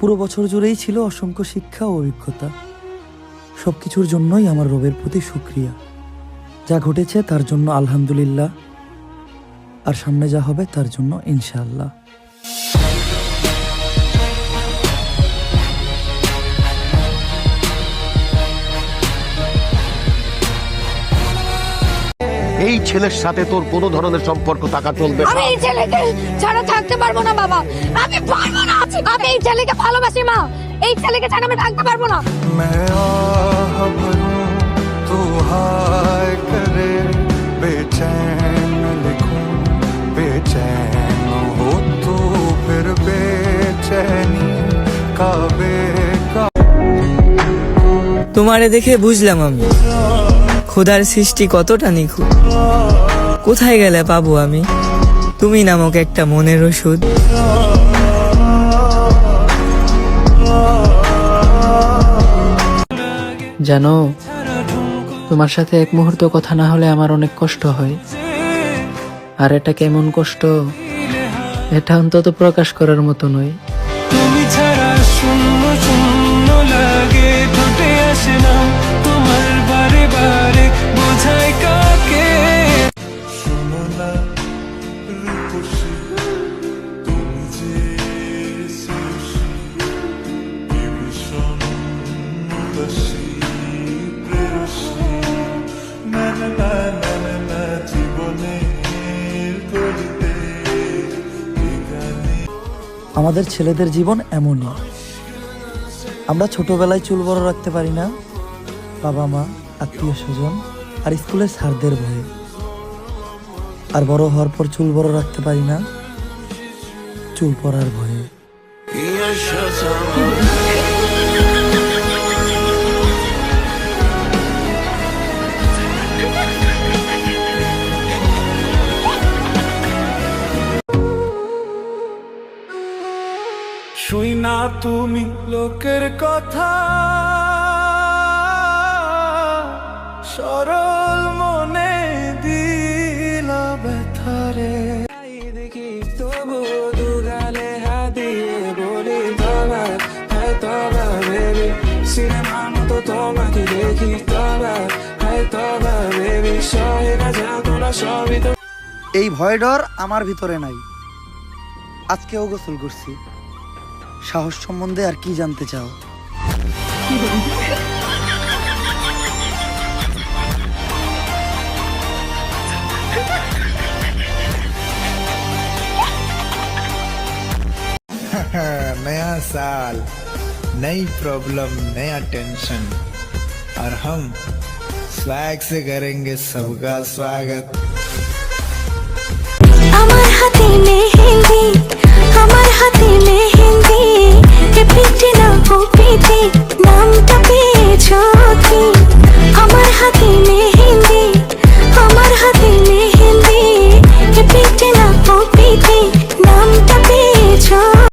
পুরো বছর জুড়েই ছিল অসংখ্য শিক্ষা ও অভিজ্ঞতা। সবকিছুর জন্যই আমার রবের প্রতি শুকরিয়া। যা ঘটেছে তার জন্য আলহামদুলিল্লাহ, আর সামনে যা হবে তার জন্য ইনশাআল্লাহ। এই ছেলের সাথে তোর কোনো ধরনের সম্পর্ক থাকা চলবে না। আমি এই ছেলেকে ছাড়া থাকতে পারবো না বাবা, আমি পারবো না। আমি এই ছেলেকে ভালোবাসি মা, এই ছেলেকে ছাড়া আমি থাকতে পারবো না। तू हाय करे बेचैन लिखूं बेचैन हो तू फिर बेचैनी का बेका। তোমারে দেখে বুঝলাম আমি খোদার সৃষ্টি কতটা নিখুঁত। কোথায় গেলে পাবো আমি তুমি নামক একটা মনের ওষুধ। জানো, তোমার সাথে এক মুহূর্ত কথা না হলে আমার অনেক কষ্ট হয়। আর এটা কেমন কষ্ট, এটা অন্তত প্রকাশ করার মতো নয়। তুমি ছাড়া শূন্য শূন্য লাগে, ফুটে আসে না তোমার বারে বারে, বোঝাই কাকে। শোনো না রূপসী তুমি যে সুশী এ ভীষণ উদাসী প্রেয়সী না না না না না না জীবনের গলিতে আমাদের ছেলেদের জীবন এমনই। আমরা ছোটবেলায় চুল বড় রাখতে পারি না, বাবা মা, আত্মীয় স্বজন আর স্কুলের স্যারদের ভয়ে। আর বড় হওয়ার পর চুল বড় রাখতে পারি না, চুল পড়ার ভয়ে। শুই না তুমি লোকের কথা, সরল মনে দিলা ব্যথারে। দেখি তবু দুগালে হাত দিয়ে বলি তবা, হ্যাঁ তবা বেবি, সিনেমার মতো তোমাকে দেখি তবা, হ্যাঁ তবা বেবি, সহে না যাতনা সবই তো। এই ভয় ডর আমার ভিতরে নাই। আজকেও গোসল করছি। সাহস সম্বন্ধে আর কি জানতে চাও? नया साल नई प्रॉब्लम नया टेंशन और हम स्वैग से करेंगे सबका स्वागत। আমার হাতে মেহেন্দি, আমার হাতে